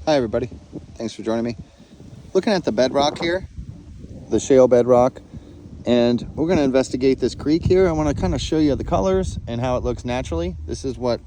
Hi everybody, thanks for joining me. Looking at the bedrock here, the shale bedrock, and we're going to investigate this creek here. I want to kind of show you the colors and how it looks naturally. This is what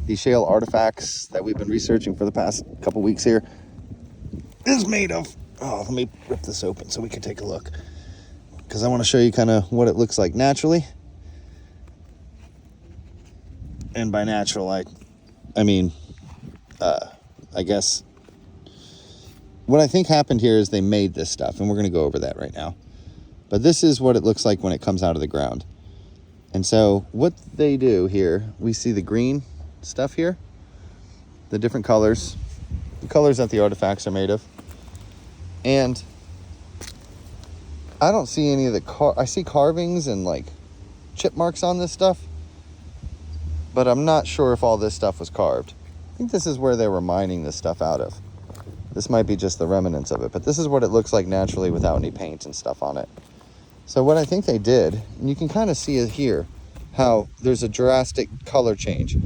the shale artifacts that we've been researching for the past couple weeks here is made of. Oh, let me rip this open so we can take a look, because I want to show you kind of what it looks like naturally. And by natural, I mean, I guess what I think happened here is they made this stuff, and we're going to go over that right now. But this is what it looks like when it comes out of the ground. And so what they do here, we see the green stuff here, the different colors, the colors that the artifacts are made of. And I don't see any of I see carvings and like chip marks on this stuff, but I'm not sure if all this stuff was carved. I think this is where they were mining this stuff out of. This might be just the remnants of it, but this is what it looks like naturally without any paint and stuff on it. So what I think they did, and you can kind of see it here, how there's a drastic color change.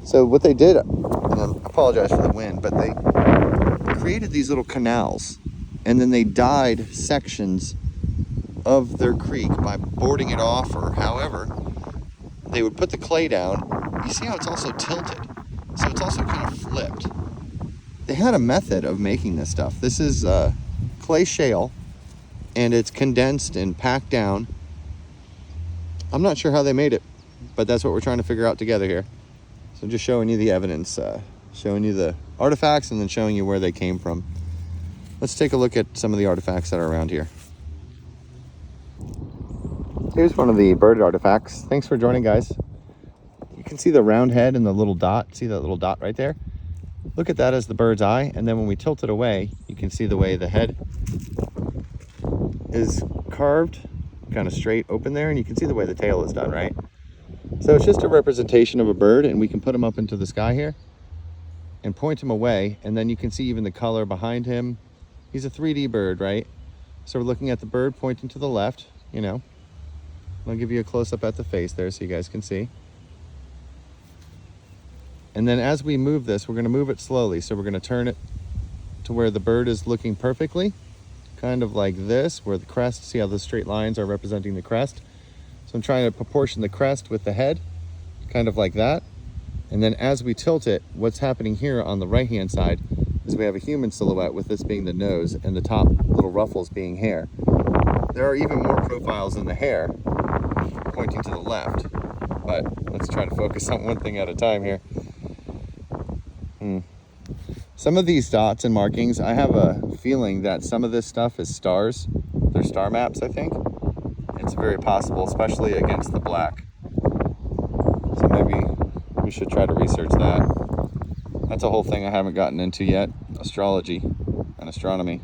So what they did, and I apologize for the wind, but they created these little canals, and then they dyed sections of their creek by boarding it off, or however. They would put the clay down. You see how it's also tilted, so it's also kind of flipped. They had a method of making this stuff. This is clay shale, and it's condensed and packed down. I'm not sure how they made it, but that's what we're trying to figure out together here. So just showing you the evidence, showing you the artifacts, and then showing you where they came from. Let's take a look at some of the artifacts that are around here. Here's one of the bird artifacts. Thanks for joining, guys. You can see the round head and the little dot. See that little dot right there? Look at that as the bird's eye, and then when we tilt it away, you can see the way the head is carved, kind of straight open there, and you can see the way the tail is done, right? So it's just a representation of a bird, and we can put him up into the sky here and point him away, and then you can see even the color behind him. He's a 3D bird, right? So we're looking at the bird pointing to the left, you know. I'll give you a close-up at the face there so you guys can see. And then as we move this, we're going to move it slowly. So we're going to turn it to where the bird is looking perfectly, kind of like this, where the crest, see how the straight lines are representing the crest. So I'm trying to proportion the crest with the head, kind of like that. And then as we tilt it, what's happening here on the right-hand side is we have a human silhouette, with this being the nose and the top little ruffles being hair. There are even more profiles in the hair pointing to the left, but let's try to focus on one thing at a time here. Some of these dots and markings, I have a feeling that some of this stuff is stars. They're star maps, I think. It's very possible, especially against the black. So maybe we should try to research that. That's a whole thing I haven't gotten into yet, astrology and astronomy.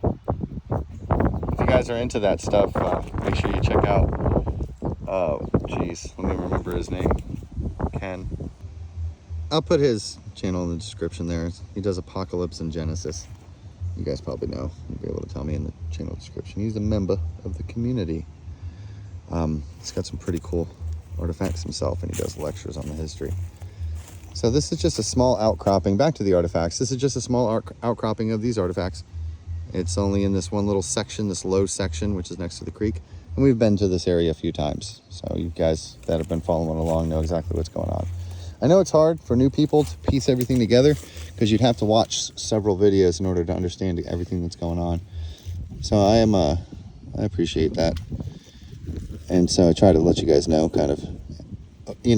If you guys are into that stuff, make sure you check out, let me remember his name, Ken. I'll put his channel in the description there. He does Apocalypse and Genesis. You guys probably know. You'll be able to tell me in the channel description. He's a member of the community. He's got some pretty cool artifacts himself, and he does lectures on the history. So this is just a small outcropping. Back to the artifacts. This is just a small outcropping of these artifacts. It's only in this one little section, this low section, which is next to the creek. And we've been to this area a few times. So you guys that have been following along know exactly what's going on. I know it's hard for new people to piece everything together, because you'd have to watch several videos in order to understand everything that's going on. So I appreciate that. And so I try to let you guys know kind of,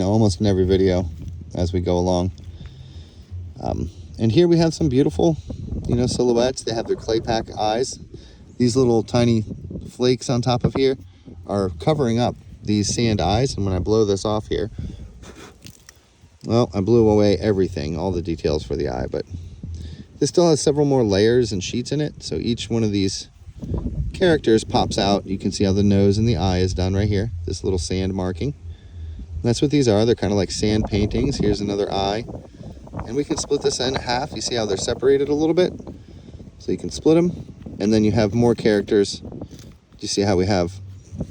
almost in every video as we go along. And here we have some beautiful, silhouettes. They have their clay pack eyes. These little tiny flakes on top of here are covering up these sand eyes. And when I blow this off here, well, I blew away everything, all the details for the eye, but this still has several more layers and sheets in it. So each one of these characters pops out. You can see how the nose and the eye is done right here, this little sand marking. And that's what these are. They're kind of like sand paintings. Here's another eye. And we can split this in half. You see how they're separated a little bit? So you can split them. And then you have more characters. You see how we have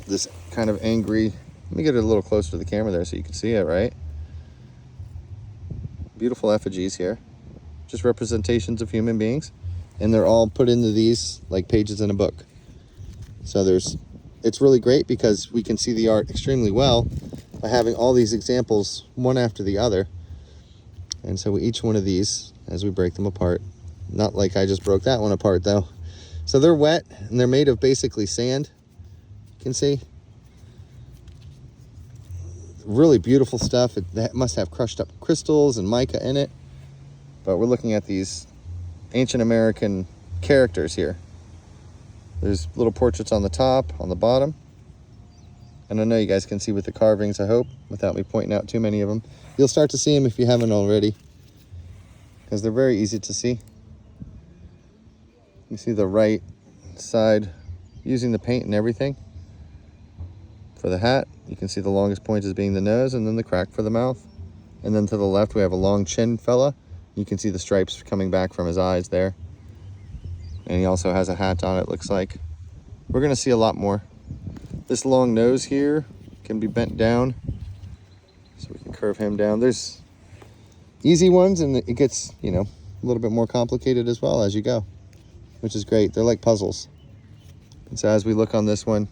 this kind of angry, let me get it a little closer to the camera there so you can see it, right? Beautiful effigies here. just representations of human beings, and they're all put into these like pages in a book. So it's really great because we can see the art extremely well by having all these examples one after the other. And so each one of these, as we break them apart, not like I just broke that one apart though. So they're wet and they're made of basically sand. You can see. Really beautiful stuff. That must have crushed up crystals and mica in it. But we're looking at these ancient American characters here. There's little portraits on the top, on the bottom. And I know you guys can see with the carvings, I hope, without me pointing out too many of them. You'll start to see them if you haven't already, because they're very easy to see. You see the right side using the paint and everything. For the hat, you can see the longest point as being the nose, and then the crack for the mouth. And then to the left, we have a long chin fella. You can see the stripes coming back from his eyes there. And he also has a hat on, it looks like. We're gonna see a lot more. This long nose here can be bent down, so we can curve him down. There's easy ones, and it gets, you know, a little bit more complicated as well as you go, which is great. They're like puzzles. And so as we look on this one,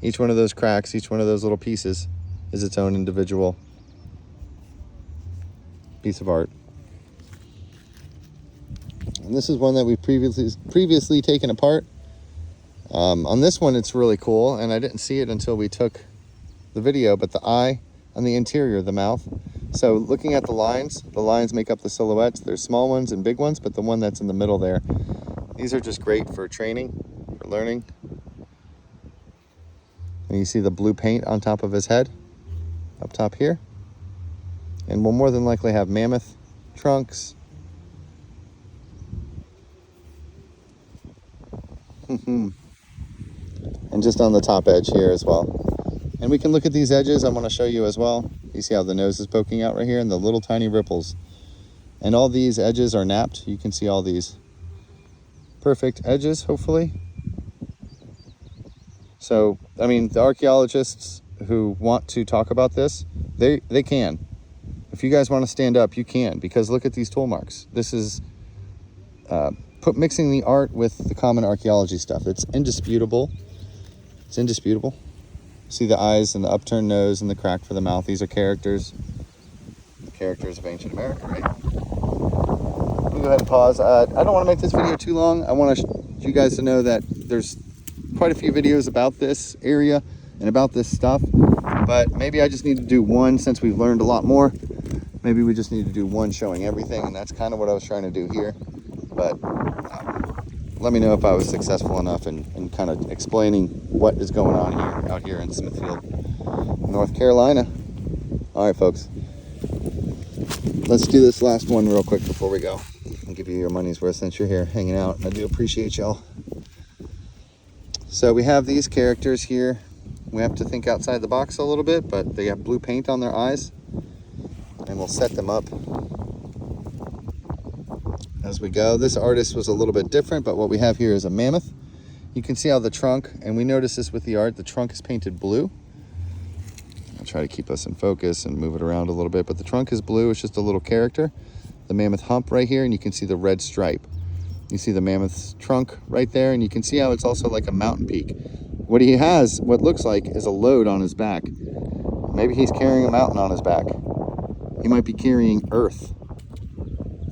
each one of those cracks, each one of those little pieces is its own individual piece of art. And this is one that we've previously taken apart. On this one, it's really cool, and I didn't see it until we took the video, but the eye on the interior of the mouth. So looking at the lines make up the silhouettes. There's small ones and big ones, but the one that's in the middle there, these are just great for training, for learning. And you see the blue paint on top of his head, up top here. And we'll more than likely have mammoth trunks. And just on the top edge here as well. And we can look at these edges. I want to show you as well. You see how the nose is poking out right here and the little tiny ripples. And all these edges are napped. You can see all these perfect edges, hopefully. So, I mean, the archaeologists who want to talk about this, they can. If you guys want to stand up, you can, because look at these tool marks. This is mixing the art with the common archaeology stuff. It's indisputable. It's indisputable. See the eyes and the upturned nose and the crack for the mouth. These are characters. The characters of ancient America, right? Let me go ahead and pause. I don't want to make this video too long. I want you guys to know that there's quite a few videos about this area and about this stuff. But maybe I just need to do one, since we've learned a lot more. Maybe we just need to do one showing everything, and that's kind of what I was trying to do here. But let me know if I was successful enough in kind of explaining what is going on here, out here in Smithfield, North Carolina. All right, folks. Let's do this last one real quick before we go. I'll give you your money's worth since you're here hanging out. I do appreciate y'all. So we have these characters here. We have to think outside the box a little bit, but they have blue paint on their eyes. And we'll set them up as we go. This artist was a little bit different, but what we have here is a mammoth. You can see how the trunk, and we notice this with the art, the trunk is painted blue. I'll try to keep us in focus and move it around a little bit, but the trunk is blue. It's just a little character. The mammoth hump right here, and you can see the red stripe. You see the mammoth's trunk right there, and you can see how it's also like a mountain peak. What he has, what looks like, is a load on his back. Maybe he's carrying a mountain on his back. He might be carrying earth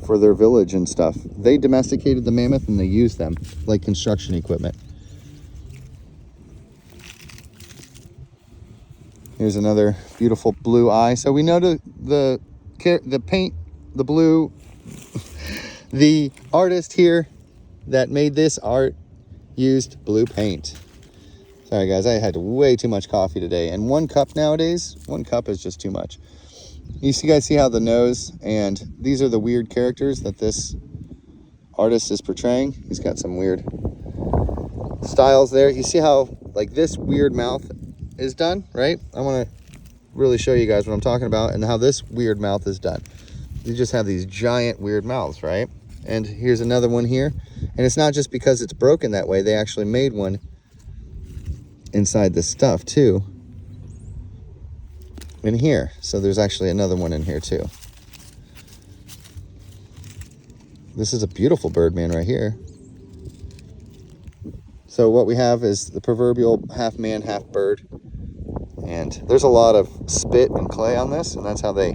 for their village and stuff. They domesticated the mammoth and they used them like construction equipment. Here's another beautiful blue eye. So we know the paint, the blue, the artist here that made this art used blue paint. Sorry guys, I had way too much coffee today, and 1 cup nowadays, 1 cup is just too much. You guys see how the nose, and these are the weird characters that this artist is portraying. He's got some weird styles there. You see how like this weird mouth is done, right? I want to really show you guys what I'm talking about and how this weird mouth is done. You just have these giant weird mouths, right? And here's another one here. And it's not just because it's broken that way. They actually made one inside this stuff too. In here. So there's actually another one in here too. This is a beautiful bird man right here. So what we have is the proverbial half man, half bird. And there's a lot of spit and clay on this, and that's how they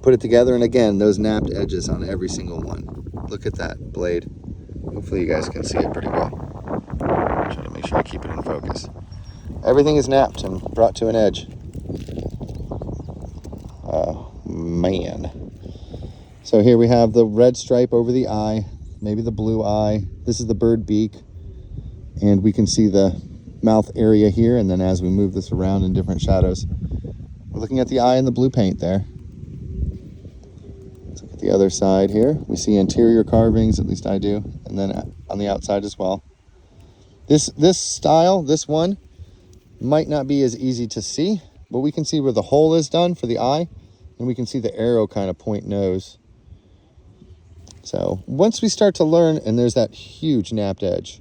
put it together. And again, those napped edges on every single one. Look at that blade. Hopefully you guys can see it pretty well. Try to make sure I keep it in focus. Everything is napped and brought to an edge. Oh, man. So here we have the red stripe over the eye, maybe the blue eye. This is the bird beak. And we can see the mouth area here. And then as we move this around in different shadows, we're looking at the eye and the blue paint there. Let's look at the other side here. We see interior carvings, at least I do. And then on the outside as well. This style, this one, might not be as easy to see, but we can see where the hole is done for the eye, and we can see the arrow kind of point nose. So once we start to learn, and there's that huge napped edge,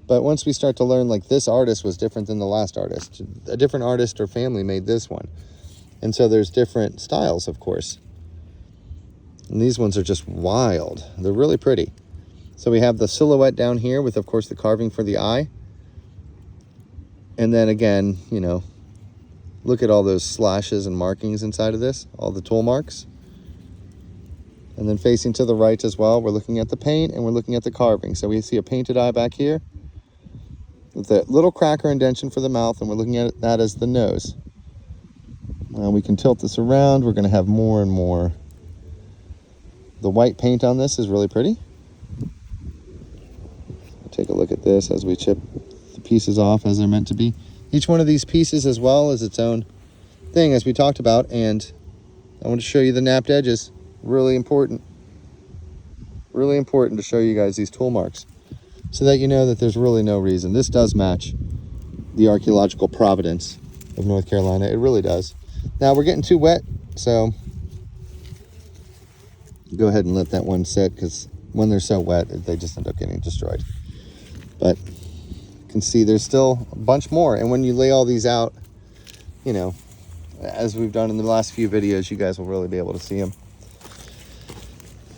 but once we start to learn, like, this artist was different than the last artist. A different artist or family made this one. And so there's different styles, of course. And these ones are just wild. They're really pretty. So we have the silhouette down here with, of course, the carving for the eye. And then again, you know, look at all those slashes and markings inside of this, all the tool marks. And then facing to the right as well, we're looking at the paint and we're looking at the carving. So we see a painted eye back here with a little cracker indentation for the mouth, and we're looking at that as the nose. Now we can tilt this around. We're going to have more and more. The white paint on this is really pretty. Take a look at this as we chip the pieces off as they're meant to be. Each one of these pieces as well is its own thing, as we talked about, and I want to show you the napped edges. Really important to show you guys these tool marks so that you know that there's really no reason. This does match the archaeological providence of North Carolina. It really does. Now we're getting too wet, so go ahead and let that one sit, because when they're so wet, they just end up getting destroyed. But you can see there's still a bunch more. And when you lay all these out, you know, as we've done in the last few videos, you guys will really be able to see them.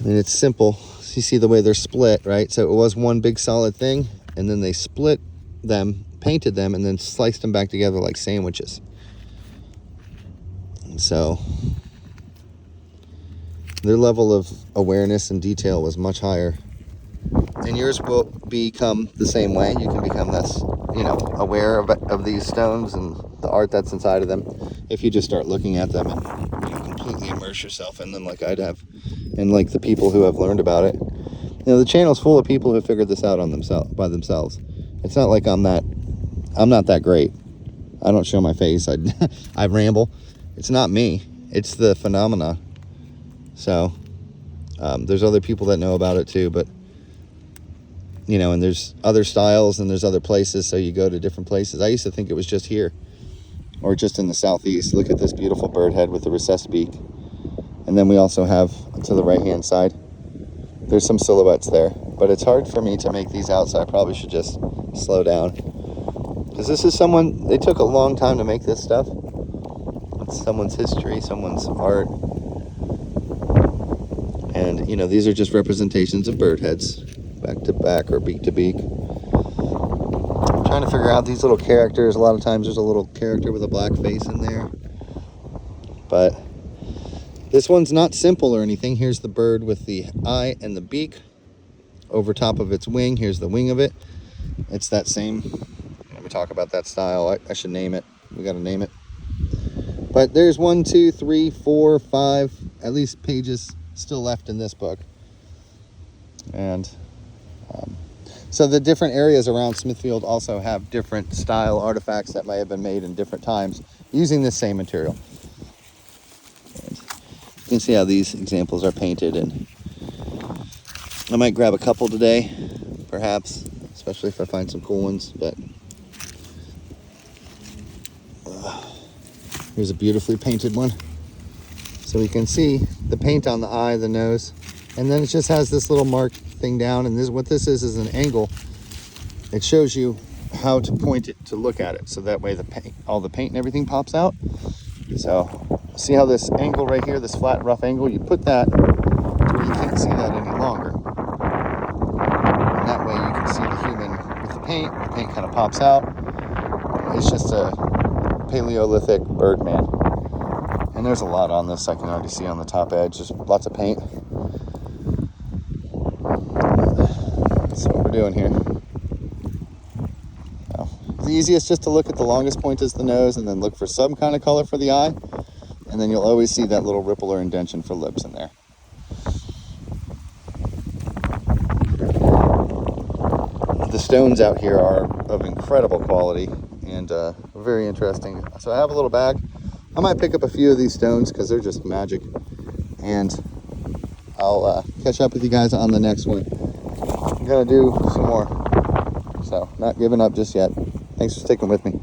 And it's simple. So you see the way they're split, right? So it was one big solid thing, and then they split them, painted them, and then sliced them back together like sandwiches. And so their level of awareness and detail was much higher. And yours will become the same way. You can become less, you know, aware of these stones and the art that's inside of them if you just start looking at them and, you know, completely immerse yourself in them like I'd have, and like the people who have learned about it. You know, the channel's full of people who figured this out on by themselves. It's not like I'm not that great. I don't show my face. I ramble. It's not me. It's the phenomena. So there's other people that know about it too, but you know, and there's other styles and there's other places, so you go to different places. I used to think it was just here or just in the southeast. Look at this beautiful bird head with the recessed beak. And then we also have to the right hand side, there's some silhouettes there, but it's hard for me to make these out, so I probably should just slow down, because this is they took a long time to make this stuff. It's someone's history, someone's art. And you know, these are just representations of bird heads, back to back or beak to beak. I'm trying to figure out these little characters. A lot of times there's a little character with a black face in there, but this one's not simple or anything. Here's the bird with the eye and the beak over top of its wing. Here's the wing of it. It's that same, we talk about that style. I should name it. We got to name it. But there's 1, 2, 3, 4, 5 at least pages still left in this book. And so the different areas around Smithfield also have different style artifacts that may have been made in different times using this same material. And you can see how these examples are painted, and I might grab a couple today, perhaps, especially if I find some cool ones. But here's a beautifully painted one. So we can see the paint on the eye, the nose, and then it just has this little mark thing down, and what this is an angle. It shows you how to point it to look at it, so that way all the paint and everything pops out. So see how this angle right here, this flat rough angle, you put that to where you can't see that any longer. And that way you can see the human with the paint kind of pops out. It's just a Paleolithic Birdman. And there's a lot on this I can already see on the top edge, just lots of paint. That's what we're doing here. So, the easiest just to look at the longest point is the nose and then look for some kind of color for the eye. And then you'll always see that little ripple or indentation for lips in there. The stones out here are of incredible quality and very interesting. So I have a little bag. I might pick up a few of these stones because they're just magic. And I'll catch up with you guys on the next one. I'm gonna do some more. So not giving up just yet. Thanks for sticking with me.